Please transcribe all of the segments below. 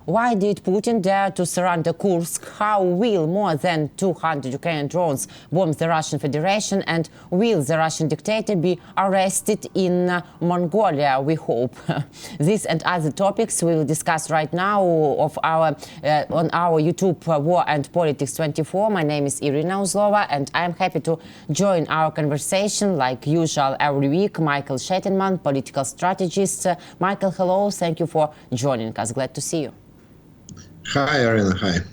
Why did Putin dare to surrender Kursk? How will more than 200 Ukrainian drones bomb the Russian Federation? And will the Russian dictator be arrested in Mongolia, we hope? This and other topics we will discuss right now on our YouTube War and Politics 24. My name is Iryna Uzlova, and I'm happy to join our conversation, like usual, every week, Mykhailo Sheitelman, political strategist. Michael, hello. Thank you for joining us. Glad to see you. Hi, Iryna.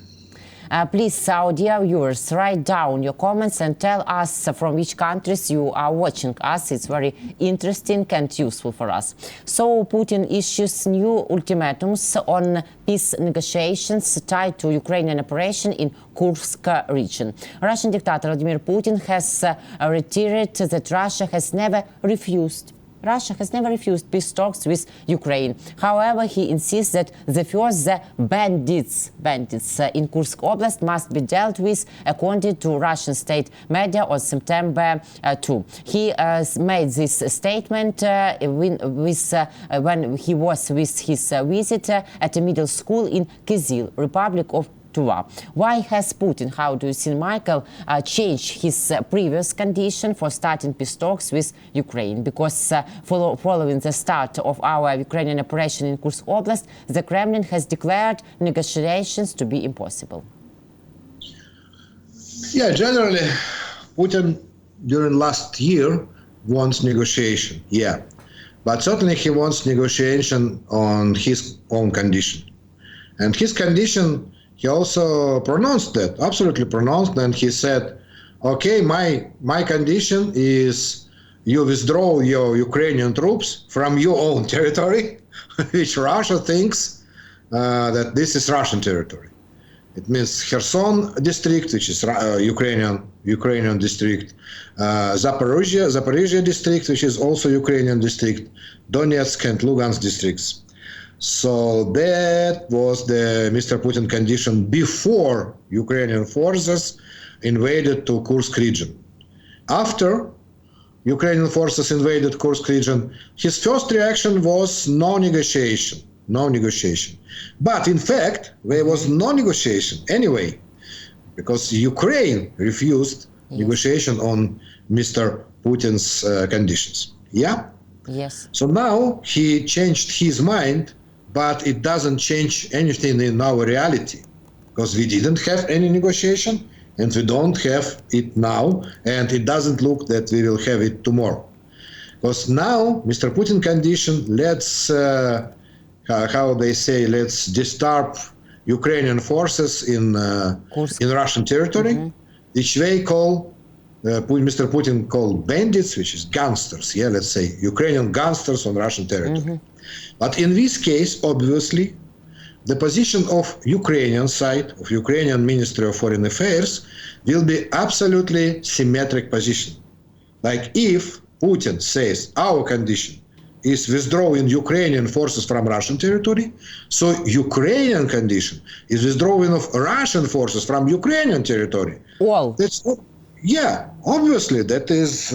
Hi. Please, our dear viewers, write down your comments and tell us from which countries you are watching us. It's very interesting and useful for us. So, Putin issues new ultimatums on peace negotiations tied to Ukrainian operation in Kursk region. Russian dictator Vladimir Putin has reiterated that Russia has never refused peace talks with Ukraine. However, he insists that the bandits in Kursk Oblast must be dealt with, according to Russian state media on September 2. He made this statement when he was with his visit at a middle school in Kyzyl, Republic of Tuva. Why has Putin, how do you see, Michael, changed his previous condition for starting peace talks with Ukraine? Because following the start of our Ukrainian operation in Kursk Oblast, the Kremlin has declared negotiations to be impossible. Yeah, generally, Putin during last year wants negotiation, yeah. But certainly he wants negotiation on his own condition. And his condition, he also pronounced that, absolutely pronounced, and he said, okay, my condition is you withdraw your Ukrainian troops from your own territory, which Russia thinks that this is Russian territory. It means Kherson district, which is Ukrainian district, Zaporizhia district, which is also Ukrainian district, Donetsk and Lugansk districts. So that was the Mr. Putin condition before Ukrainian forces invaded to Kursk region. After Ukrainian forces invaded Kursk region, his first reaction was no negotiation. But in fact, there was no negotiation anyway, because Ukraine refused negotiation on Mr. Putin's conditions. Yeah? Yes. So now he changed his mind, but it doesn't change anything in our reality, because we didn't have any negotiation and we don't have it now, and it doesn't look that we will have it tomorrow. Because now Mr. Putin condition, let's, how they say, let's disturb Ukrainian forces in Russian territory, which they call, Mr. Putin called bandits, which is gangsters, yeah, let's say, Ukrainian gangsters on Russian territory. But in this case, obviously, the position of Ukrainian side, of Ukrainian Ministry of Foreign Affairs, will be absolutely symmetric position. Like if Putin says our condition is withdrawing Ukrainian forces from Russian territory, so Ukrainian condition is withdrawing of Russian forces from Ukrainian territory. Well, that's, yeah, obviously that is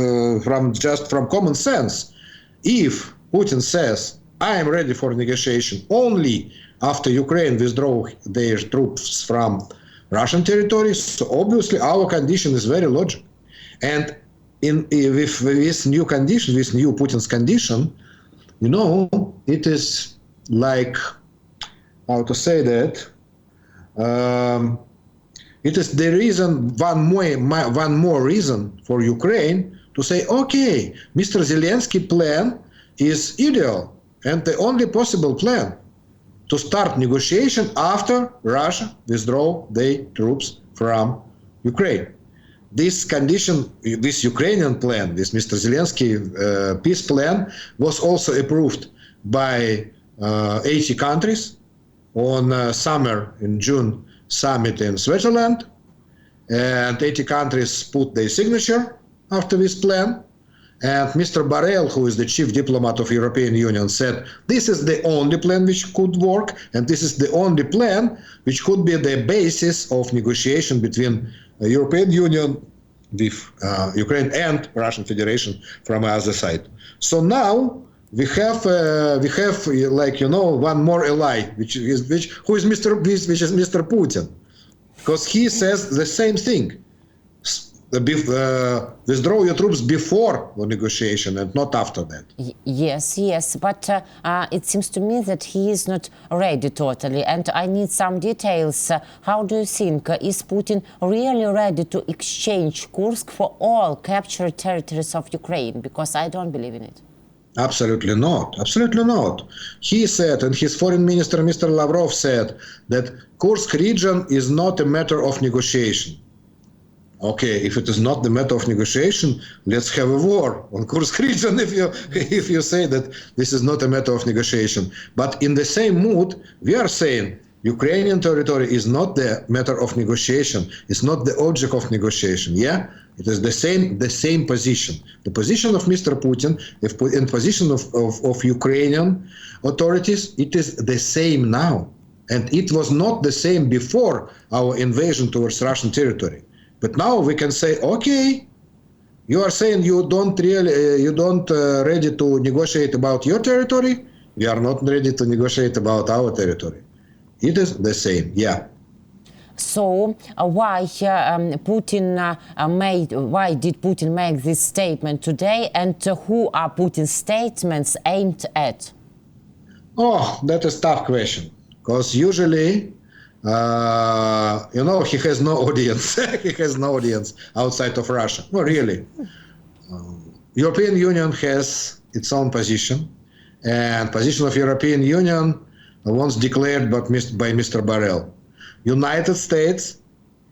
from common sense. If Putin says I am ready for negotiation only after Ukraine withdraw their troops from Russian territory, so obviously our condition is very logical. And with this new condition, this new Putin's condition, you know, it is like, how to say that, it is the reason, one more reason for Ukraine to say, okay, Mr. Zelensky plan is ideal and the only possible plan to start negotiation after Russia withdraw their troops from Ukraine. This condition, this Ukrainian plan, this Mr. Zelensky peace plan, was also approved by 80 countries on summer in June summit in Switzerland, and 80 countries put their signature after this plan. And Mr. Borrell, who is the chief diplomat of European Union, said this is the only plan which could work, and this is the only plan which could be the basis of negotiation between the European Union with Ukraine and Russian Federation from the other side. So now we have like, one more ally, which is Mr. Putin, because he says the same thing. Withdraw your troops before the negotiation and not after that. Yes, but it seems to me that he is not ready totally, and I need some details. How do you think, is Putin really ready to exchange Kursk for all captured territories of Ukraine? Because I don't believe in it. Absolutely not. Absolutely not. He said, and his foreign minister, Mr. Lavrov, said that Kursk region is not a matter of negotiation. Okay, if it is not the matter of negotiation, let's have a war on Kursk region if you say that this is not a matter of negotiation. But in the same mood, we are saying Ukrainian territory is not the matter of negotiation. It's not the object of negotiation. Yeah, it is the same position. The position of Mr. Putin, in position of Ukrainian authorities, it is the same now. And it was not the same before our invasion towards Russian territory. But now we can say, okay, you are saying you don't ready to negotiate about your territory. We are not ready to negotiate about our territory. It is the same, yeah. So why did Putin make this statement today, and who are Putin's statements aimed at? Oh, that is a tough question, because usually, he has no audience. He has no audience outside of Russia. No, really. European Union has its own position, and position of European Union once declared by Mr. Borrell. United States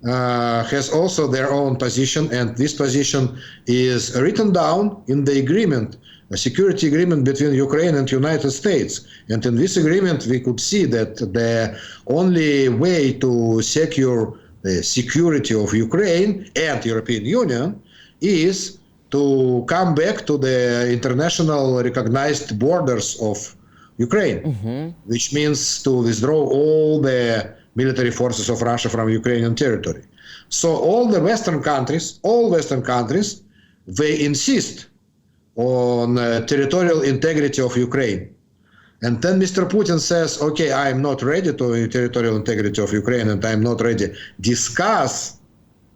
has also their own position, and this position is written down in the agreement, a security agreement between Ukraine and United States. And in this agreement, we could see that the only way to secure the security of Ukraine and European Union is to come back to the international recognized borders of Ukraine, which means to withdraw all the military forces of Russia from Ukrainian territory. So all Western countries, they insist on territorial integrity of Ukraine. And then Mr. Putin says, okay, I am not ready to territorial integrity of Ukraine, and I am not ready to discuss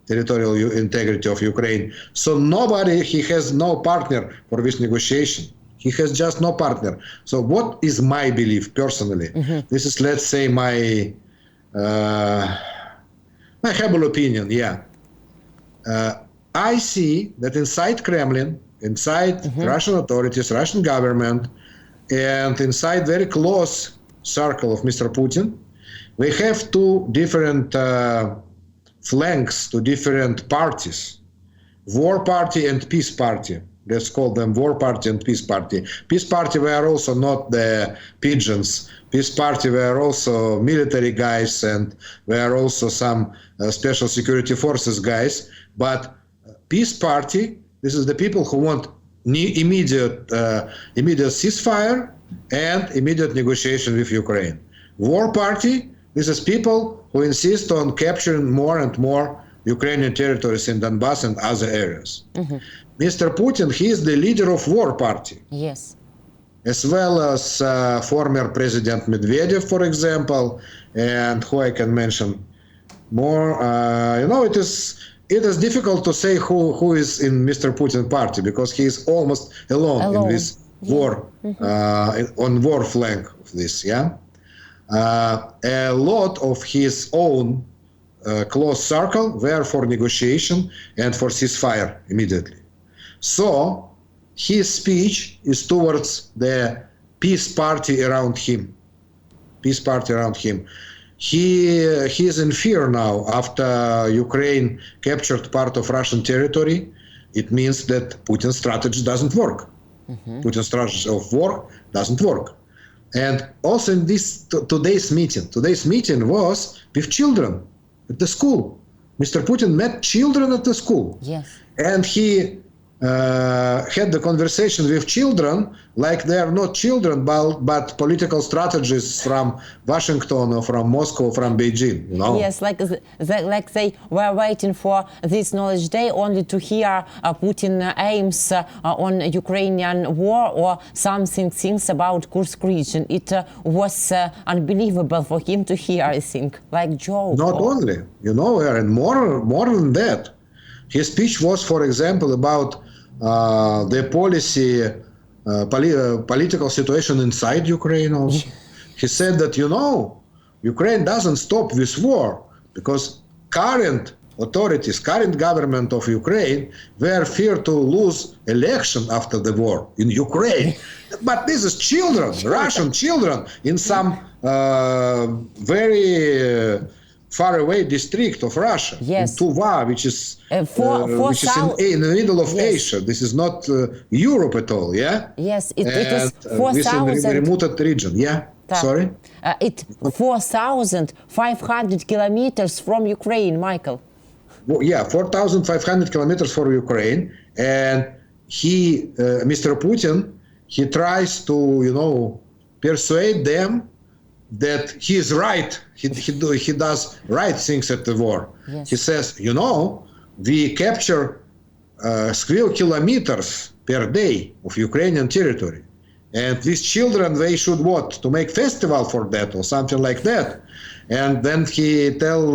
territorial integrity of Ukraine. So he has no partner for this negotiation. He has just no partner. So what is my belief personally? This is, let's say, my humble opinion, yeah. I see that inside Kremlin, inside Russian authorities, Russian government, and inside very close circle of Mr. Putin, we have two different flanks, two different parties, war party and peace party. Let's call them war party and peace party. Peace party were also not the pigeons. Peace party were also military guys, and were also some special security forces guys. But peace party, this is the people who want immediate ceasefire and immediate negotiation with Ukraine. War party, this is people who insist on capturing more and more Ukrainian territories in Donbass and other areas. Mr. Putin, he is the leader of war party. Yes. As well as former President Medvedev, for example, and who I can mention more. It is difficult to say who is in Mr. Putin party, because he is almost alone. In this war, on war flank of this, yeah. A lot of his own close circle were for negotiation and for ceasefire immediately. So his speech is towards the peace party around him. Peace party around him. He is in fear now after Ukraine captured part of Russian territory. It means that Putin's strategy doesn't work. Putin's strategy of war doesn't work. And also in this today's meeting was with children at the school. Mr. Putin met children at the school. Yes. And he had the conversation with children like they are not children, but political strategists from Washington or from Moscow or from Beijing, you know? Yes, like they were waiting for this knowledge day only to hear Putin aims on Ukrainian war or something things about Kursk region. It was unbelievable for him to hear, I think, like joke. Not only, you know, and more than that. His speech was, for example, about the policy, political situation inside Ukraine also. He said that, you know, Ukraine doesn't stop this war because current authorities, current government of Ukraine were feared to lose election after the war in Ukraine. But this is children, Russian children in some very far away district of Russia, yes. in Tuva, which is in the middle of Asia. This is not Europe at all, yeah? Yes, it is 4,000. This is a remote region, yeah? Sorry? It's 4,500 kilometers from Ukraine, Michael. Well, yeah, 4,500 kilometers from Ukraine. And he, Mr. Putin, he tries to, you know, persuade them that he is right. He does right things at the war. Yes. He says, you know, we capture square kilometers per day of Ukrainian territory. And these children, they should what? To make festival for that or something like that. And then he tell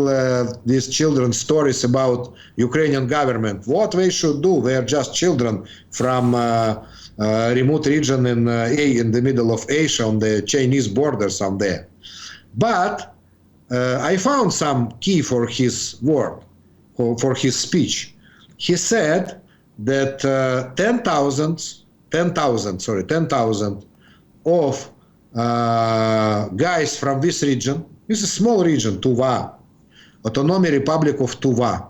these children stories about Ukrainian government. What they should do? They are just children from remote region in the middle of Asia on the Chinese border somewhere. But I found some key for his word, for his speech. He said that 10,000 of guys from this region, this is a small region, Tuva, Autonomy Republic of Tuva,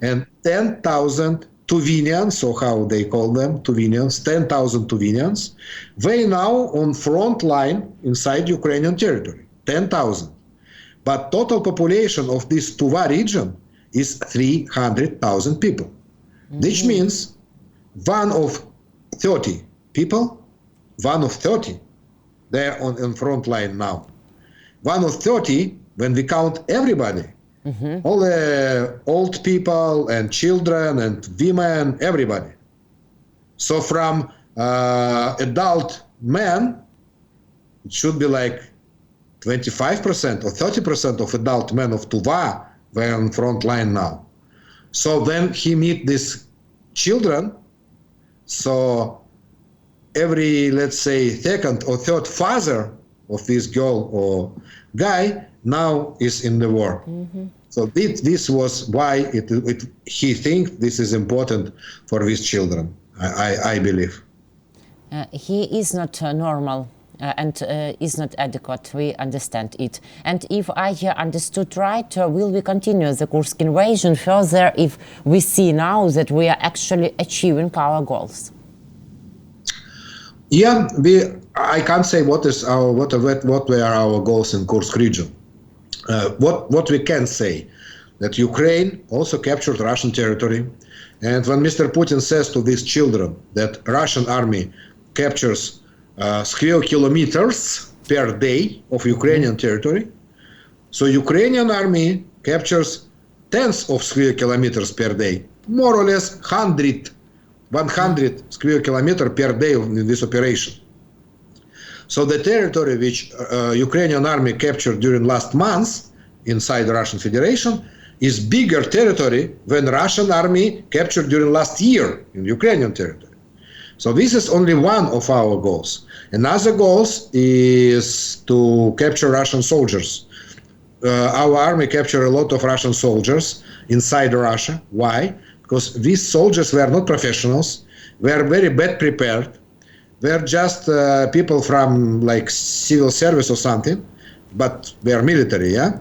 and 10,000 Tuvinians, or how they call them, Tuvinians, 10,000 Tuvinians, they now on front line inside Ukrainian territory, 10,000. But total population of this Tuva region is 300,000 people, which means one of 30 people, they're on front line now. One of 30, when we count everybody, all the old people and children and women, everybody. So from adult men, it should be like 25% or 30% of adult men of Tuva were on front line now. So when he meet these children, so every, let's say, second or third father of this girl or guy now is in the war. So this was why he thinks this is important for these children, I believe. He is not normal and is not adequate, we understand it. And if I understood right, will we continue the Kursk invasion further if we see now that we are actually achieving our goals? Yeah, I can't say what were our goals in Kursk region. What we can say, that Ukraine also captured Russian territory, and when Mr. Putin says to these children that Russian army captures square kilometers per day of Ukrainian territory, so Ukrainian army captures tens of square kilometers per day, more or less 100 square kilometers per day in this operation. So the territory which Ukrainian army captured during last month inside the Russian Federation is bigger territory than Russian army captured during last year in Ukrainian territory. So this is only one of our goals. Another goal is to capture Russian soldiers. Our army captured a lot of Russian soldiers inside Russia. Why? Because these soldiers were not professionals, were very bad prepared. They're just people from like civil service or something, but they are military, yeah?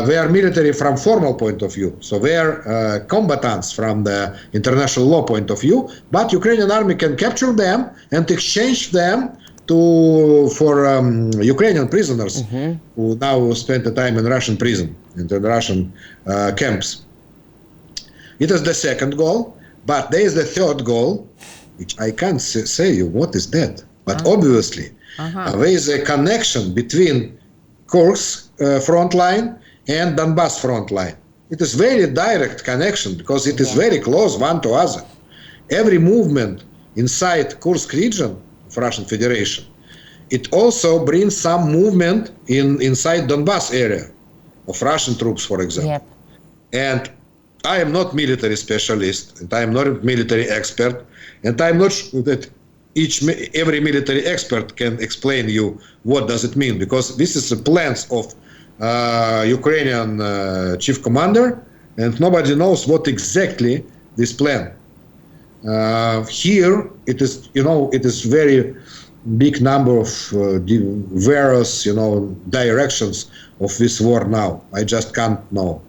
They are military from formal point of view, so they are combatants from the international law point of view, but Ukrainian army can capture them and exchange them for Ukrainian prisoners who now spend the time in Russian prison, in the Russian camps. It is the second goal. But there is the third goal, which I can't say you what is that. But obviously, there is a connection between Kursk front line and Donbass front line. It is very direct connection because it is very close one to other. Every movement inside Kursk region of Russian Federation, it also brings some movement inside Donbass area of Russian troops, for example. And I am not military specialist, and I am not a military expert, and I am not sure that every military expert can explain you what does it mean, because this is the plans of Ukrainian chief commander, and nobody knows what exactly this plan. Here it is, it is very big number of various, directions of this war now. I just can't know.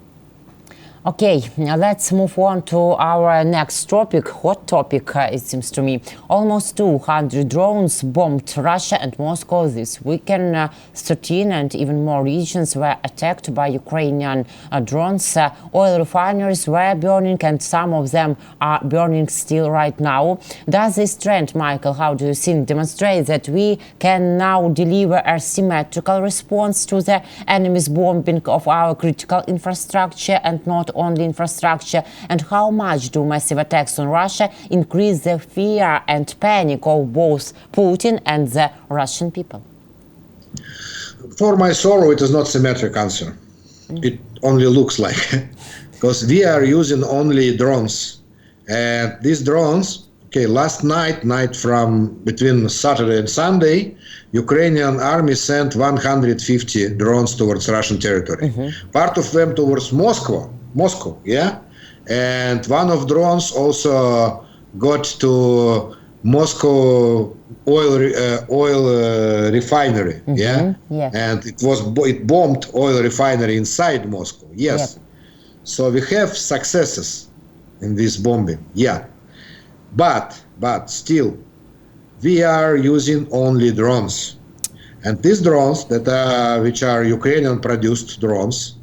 Okay, now let's move on to our next topic, hot topic, it seems to me. Almost 200 drones bombed Russia and Moscow this weekend. 13 and even more regions were attacked by Ukrainian drones. Oil refineries were burning, and some of them are burning still right now. Does this trend, Michael, how do you think, demonstrate that we can now deliver a symmetrical response to the enemy's bombing of our critical infrastructure and not only infrastructure? And how much do massive attacks on Russia increase the fear and panic of both Putin and the Russian people? For my sorrow, it is not symmetric answer. It only looks like, because we are using only drones, and these drones, last night from between Saturday and Sunday, Ukrainian army sent 150 drones towards Russian territory. Part of them towards Moscow, and one of drones also got to Moscow oil refinery, and it bombed oil refinery inside Moscow. So we have successes in this bombing, but still we are using only drones, and these drones that which are Ukrainian produced drones,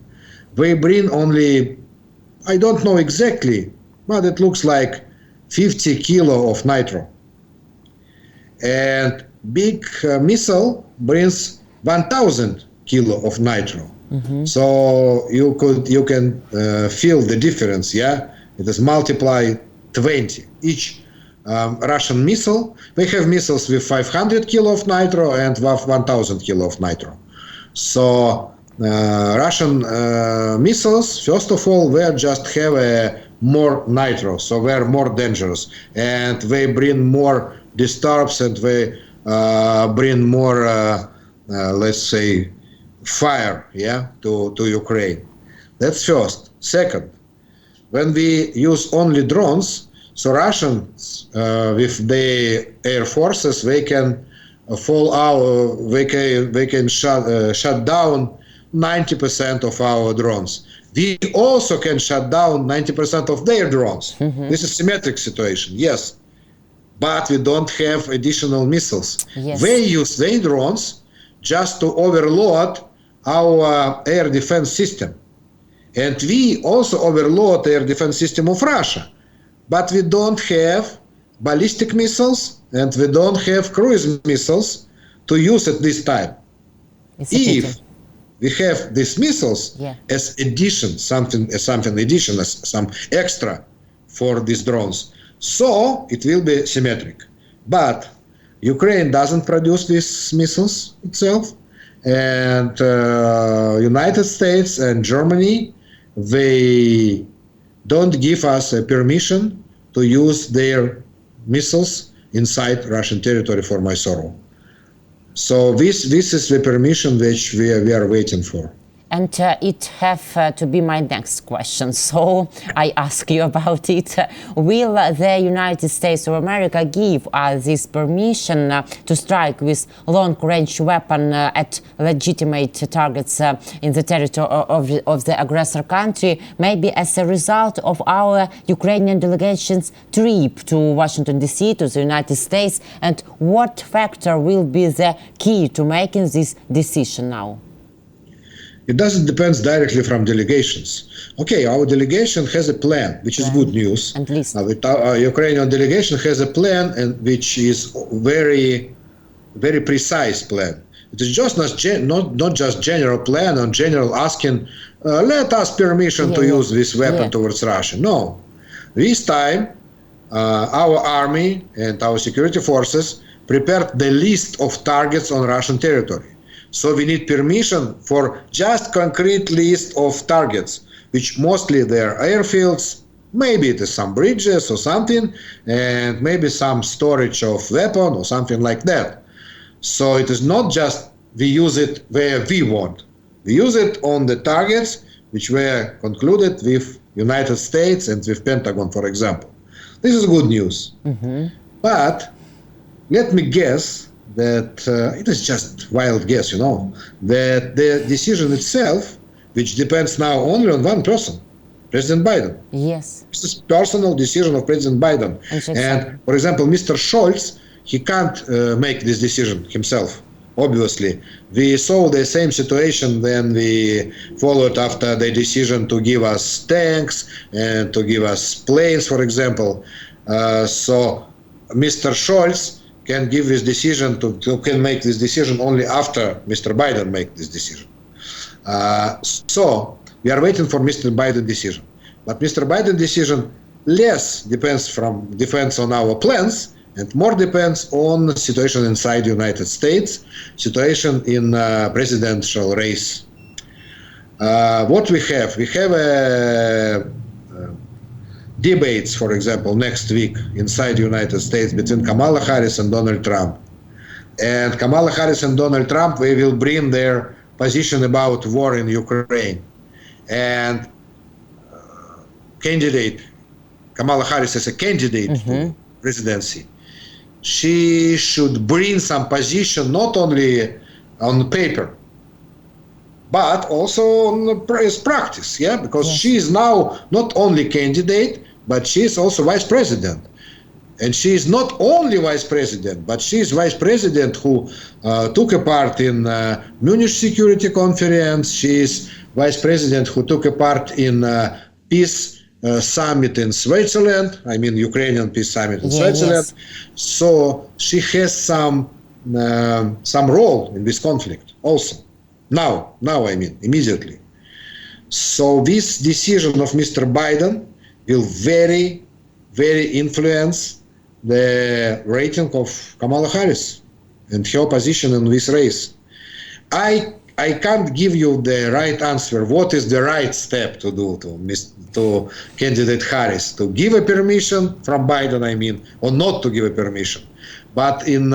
they bring only, I don't know exactly, but it looks like 50 kilo of nitro. And big missile brings 1,000 kilo of nitro. So you can feel the difference. It is multiply 20 each. Russian missile, they have missiles with 500 kilo of nitro and 1,000 kilo of nitro. So Russian missiles, first of all, they just have more nitro, so they're more dangerous, and they bring more disturbs, and they bring more, let's say, fire, to Ukraine. That's first. Second, when we use only drones, so Russians, with the air forces, they can fall out, they can shut down 90% of our drones. We also can shut down 90% of their drones. This is symmetric situation, yes. But we don't have additional missiles. They use their drones just to overload our air defense system. And we also overload air defense system of Russia. But we don't have ballistic missiles, and we don't have cruise missiles to use at this time. If we have these missiles as addition, something addition, as some extra for these drones, so it will be symmetric. But Ukraine doesn't produce these missiles itself, and United States and Germany, they don't give us a permission to use their missiles inside Russian territory, for my sorrow. So this is the permission which we are waiting for. And it have to be my next question, so I ask you about it. Will the United States of America give us this permission to strike with long-range weapon at legitimate targets in the territory of the aggressor country, maybe as a result of our Ukrainian delegation's trip to Washington, D.C., to the United States? And what factor will be the key to making this decision now? it doesn't depend directly from delegations. Okay, our delegation has a plan, which is good news. At least. Our Ukrainian delegation has a plan, and which is very, very precise plan. It is just not just general plan or general asking, let us permission to use this weapon towards Russia. No, this time our army and our security forces prepared the list of targets on Russian territory. So we need permission for just concrete list of targets, which mostly they're airfields, maybe it is some bridges or something, and maybe some storage of weapon or something like that. So it is not just we use it where we want. We use it on the targets which were concluded with United States and with Pentagon, for example. This is good news. But let me guess that it is just wild guess, that the decision itself, which depends now only on one person, President Biden. Yes. This is personal decision of President Biden. And for example, Mr. Scholz, he can't make this decision himself. Obviously, we saw the same situation when we followed after the decision to give us tanks and to give us planes, for example. So Mr. Scholz can give this decision can make this decision only after Mr. Biden make this decision. So we are waiting for Mr. Biden decision. But Mr. Biden decision less depends on our plans and more depends on the situation inside the United States, situation in presidential race. What we have debates, for example, next week inside the United States between Kamala Harris and Donald Trump. And Kamala Harris and Donald Trump, they will bring their position about war in Ukraine. And Kamala Harris as a candidate for presidency, she should bring some position not only on paper, but also on practice, because she is now not only candidate, but she is also vice president. And she is not only vice president, but she is vice president who took a part in Munich Security Conference. She is vice president who took a part in peace summit in Switzerland. I mean, Ukrainian peace summit in Switzerland. So she has some role in this conflict also. Now, I mean, immediately. So this decision of Mr. Biden will very, very influence the rating of Kamala Harris and her position in this race. I can't give you the right answer. What is the right step to do to candidate Harris? To give a permission from Biden, I mean, or not to give a permission. But in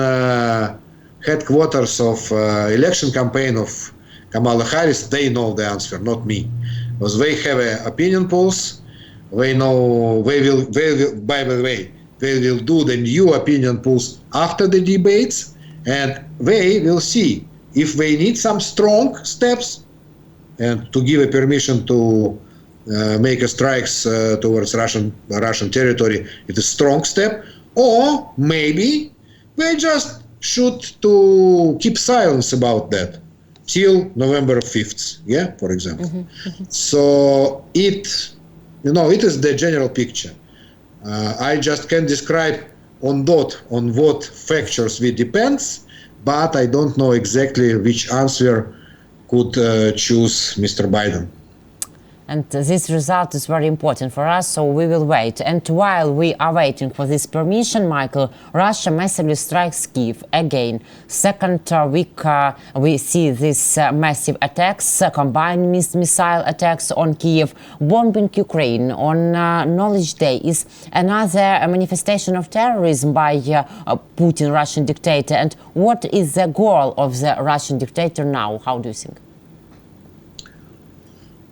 headquarters of election campaign of Kamala Harris, they know the answer, not me, because they have opinion polls. They know they will. By the way, they will do the new opinion polls after the debates, and they will see if they need some strong steps and to give a permission to make a strikes towards Russian territory. It's a strong step, or maybe they just should to keep silence about that till November 5th, for example. So it is the general picture. I just can describe on what factors we depends, but I don't know exactly which answer could choose Mr. Biden. And this result is very important for us, so we will wait. And while we are waiting for this permission, Michael, Russia massively strikes Kyiv again. Second week, we see these massive attacks, combined missile attacks on Kyiv, bombing Ukraine on Knowledge Day is another manifestation of terrorism by Putin, Russian dictator. And what is the goal of the Russian dictator now? How do you think?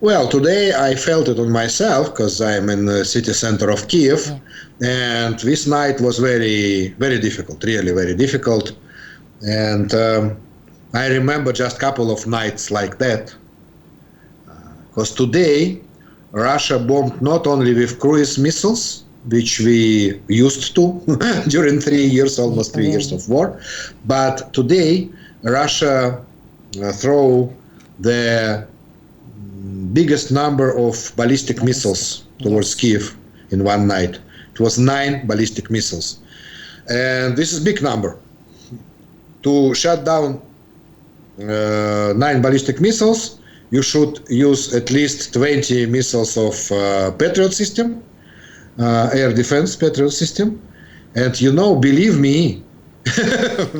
Well, today I felt it on myself because I'm in the city center of Kyiv, and this night was very, very difficult, really very difficult. And I remember just a couple of nights like that, because today Russia bombed not only with cruise missiles, which we used to during 3 years, almost 3 years of war, but today Russia threw the biggest number of ballistic missiles towards Kiev in one night. It was 9 ballistic missiles. And this is a big number. To shut down 9 ballistic missiles, you should use at least 20 missiles of Patriot system, air defense Patriot system. And you know, believe me,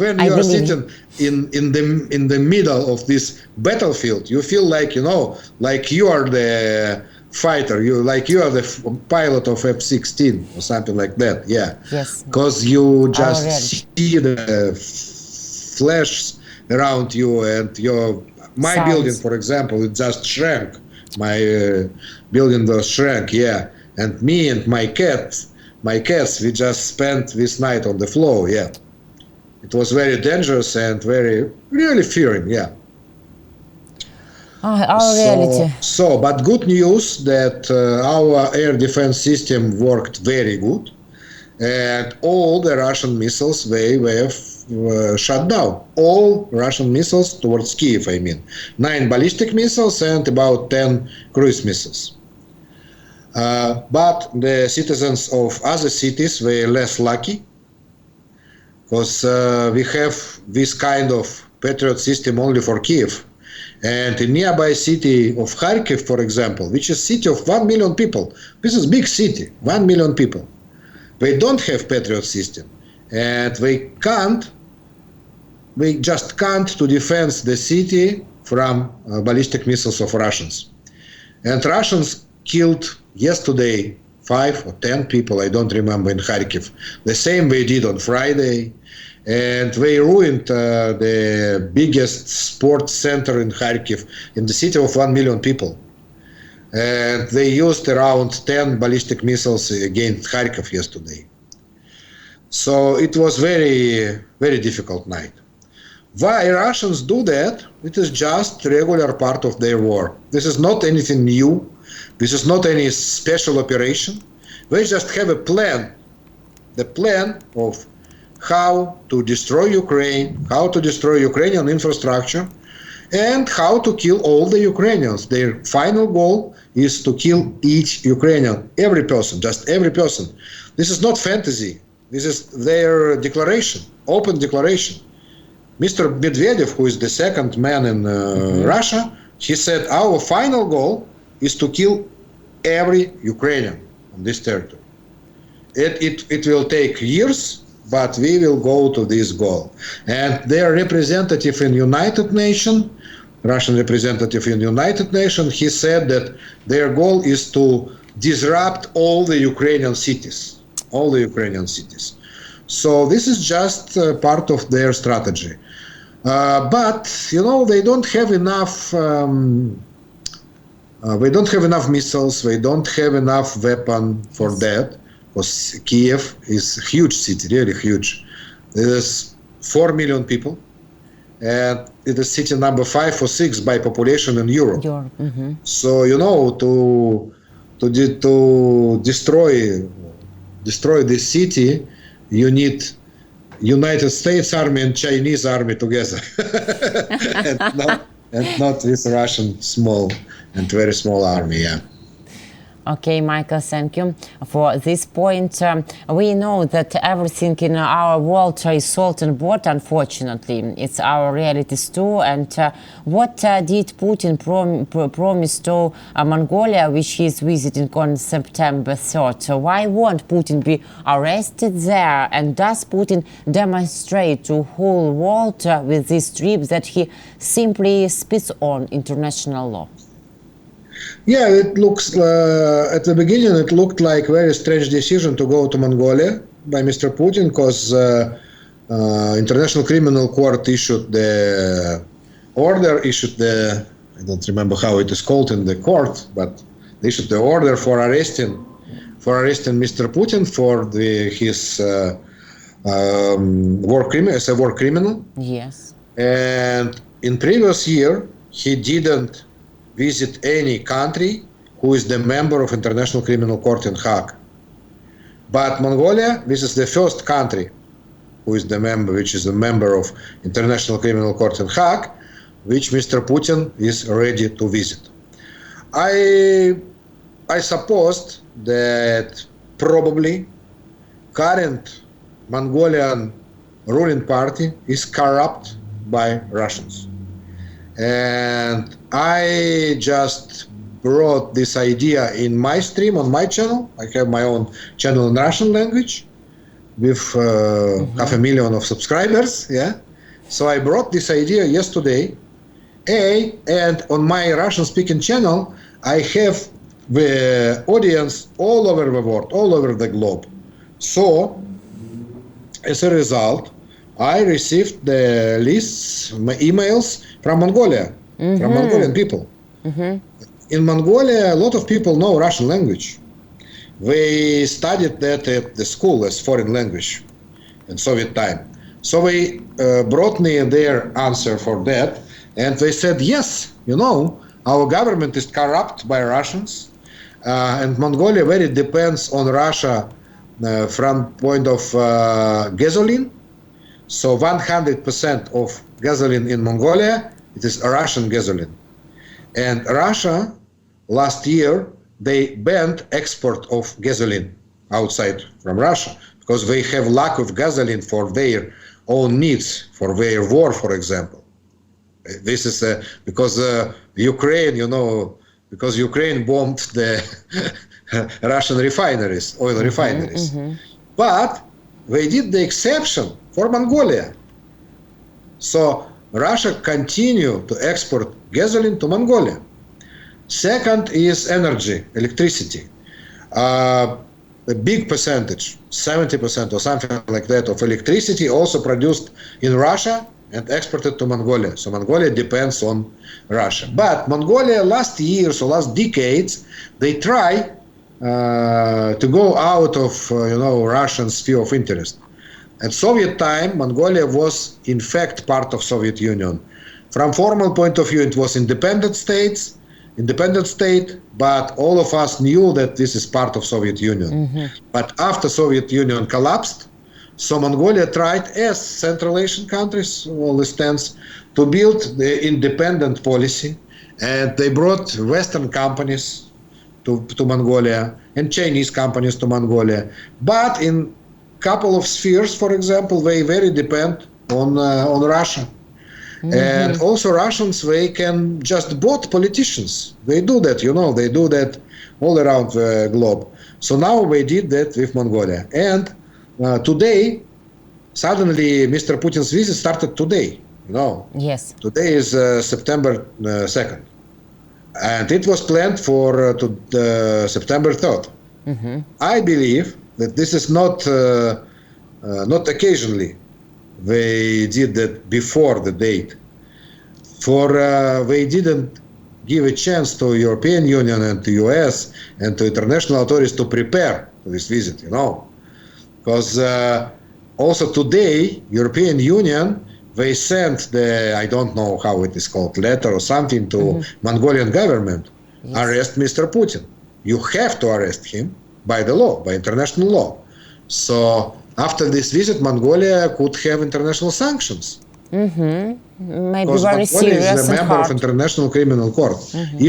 when you are sitting in the middle of this battlefield, you feel like, you know, like you are the fighter, you are the pilot of F-16 or something like that. Yeah. Yes. Because you just see the flashes around you, and my building, for example, it just shrank. My building was shrank. Yeah. And me and my cats, we just spent this night on the floor. Yeah. It was very dangerous and really fearing, yeah. Reality. But good news that our air defense system worked very good, and all the Russian missiles, they were shut down. All Russian missiles towards Kiev, I mean. 9 ballistic missiles and about 10 cruise missiles. But the citizens of other cities were less lucky, because we have this kind of Patriot system only for Kiev. And in nearby city of Kharkiv, for example, which is a city of 1 million people, this is a big city, 1 million people. They don't have Patriot system, and they just can't to defend the city from ballistic missiles of Russians. And Russians killed yesterday 5 or 10 people, I don't remember, in Kharkiv. The same they did on Friday. And they ruined the biggest sports center in Kharkiv, in the city of 1 million people. And they used around 10 ballistic missiles against Kharkiv yesterday. So it was very, very difficult night. Why Russians do that? It is just regular part of their war. This is not anything new. This is not any special operation. They just have a plan. The plan of how to destroy Ukraine, how to destroy Ukrainian infrastructure, and how to kill all the Ukrainians. Their final goal is to kill each Ukrainian, every person, just every person. This is not fantasy. This is their declaration, open declaration. Mr. Medvedev, who is the second man in Russia, he said our final goal is to kill every Ukrainian on this territory. It will take years, but we will go to this goal. And their representative in United Nations, Russian representative in United Nations, he said that their goal is to disrupt all the Ukrainian cities, So this is just part of their strategy. But you know, they don't have enough. They don't have enough missiles. They don't have enough weapon for that. Because Kiev is a huge city, really huge. There's 4 million people, and it is city number 5 or 6 by population in Europe. So you know, to destroy this city, you need United States Army and Chinese Army together, and not this Russian small and very small army. Yeah. Okay, Michael, thank you for this point. We know that everything in our world is salt and water, unfortunately. It's our realities too. And what did Putin promise to Mongolia, which he is visiting on September 3rd? Why won't Putin be arrested there? And does Putin demonstrate to the whole world with these trips that he simply spits on international law? Yeah, it looks, at the beginning, it looked like a very strange decision to go to Mongolia by Mr. Putin, because International Criminal Court issued the order, I don't remember how it is called in the court, but they issued the order for arresting Mr. Putin for his as a war criminal. Yes. And in previous year, he didn't visit any country who is the member of International Criminal Court in Hague. But Mongolia, this is the first country which is a member of International Criminal Court in Hague, which Mr. Putin is ready to visit. I supposed that probably current Mongolian ruling party is corrupt by Russians. And I just brought this idea in my stream on my channel. I have my own channel in Russian language with 500,000 of subscribers. Yeah. So I brought this idea yesterday. And on my Russian speaking channel, I have the audience all over the world, all over the globe. So as a result, I received the lists, my emails from Mongolia, from Mongolian people. In Mongolia, a lot of people know Russian language. They studied that at the school as foreign language in Soviet time. So they brought me their answer for that, and they said, yes, you know, our government is corrupt by Russians, and Mongolia very depends on Russia from point of gasoline. So 100% of gasoline in Mongolia, it is Russian gasoline. And Russia, last year, they banned export of gasoline outside from Russia because they have lack of gasoline for their own needs, for their war, for example. This is because Ukraine, you know, because Ukraine bombed the Russian refineries, oil refineries. But they did the exception for Mongolia. So Russia continued to export gasoline to Mongolia. Second is energy, electricity. A big percentage, 70% or something like that, of electricity also produced in Russia and exported to Mongolia. So Mongolia depends on Russia. But Mongolia last years or last decades, they try to go out of Russian sphere of interest. At Soviet time, Mongolia was in fact part of Soviet Union. From formal point of view, it was independent state, but all of us knew that this is part of Soviet Union. But after Soviet Union collapsed, so Mongolia tried, as Central Asian countries all stands, to build the independent policy, and they brought Western companies to Mongolia and Chinese companies to Mongolia. But in couple of spheres, for example, they very depend on Russia. And also Russians, they can just bought politicians. They do that, you know, they do that all around the globe. So now they did that with Mongolia. And today, suddenly, Mr. Putin's visit started today, you know. Yes. Today is September 2nd. And it was planned for September 3rd. I believe that this is not occasionally. They did that before the date. For they didn't give a chance to European Union and to US and to international authorities to prepare for this visit, you know. Because also today, European Union, they sent the, I don't know how it is called, letter or something to Mongolian government, arrest Mr. Putin. You have to arrest him by the law, by international law. So after this visit, Mongolia could have international sanctions. Maybe because very Mongolia serious is a and member hard. of International Criminal Court.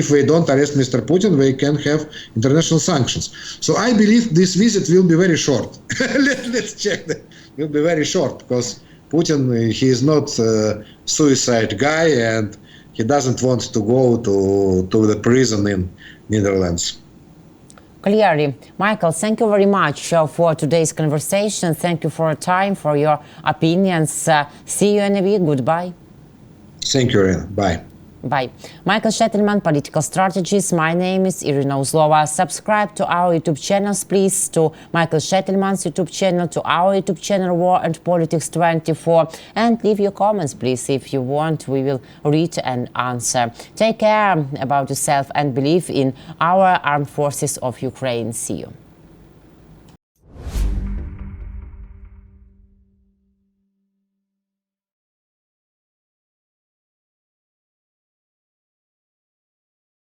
If they don't arrest Mr. Putin, they can have international sanctions. So I believe this visit will be very short. Let's check that. It will be very short because Putin, he is not a suicide guy and he doesn't want to go to the prison in Netherlands. Clearly. Michael, thank you very much for today's conversation. Thank you for your time, for your opinions. See you in a week. Goodbye. Thank you, Iryna. Bye. Bye. Mykhailo Sheitelman, political strategist. My name is Iryna Uzlova. Subscribe to our YouTube channels, please, to Mykhailo Sheitelman's YouTube channel, to our YouTube channel, War and Politics 24. And leave your comments, please, if you want. We will read and answer. Take care about yourself and believe in our armed forces of Ukraine. See you.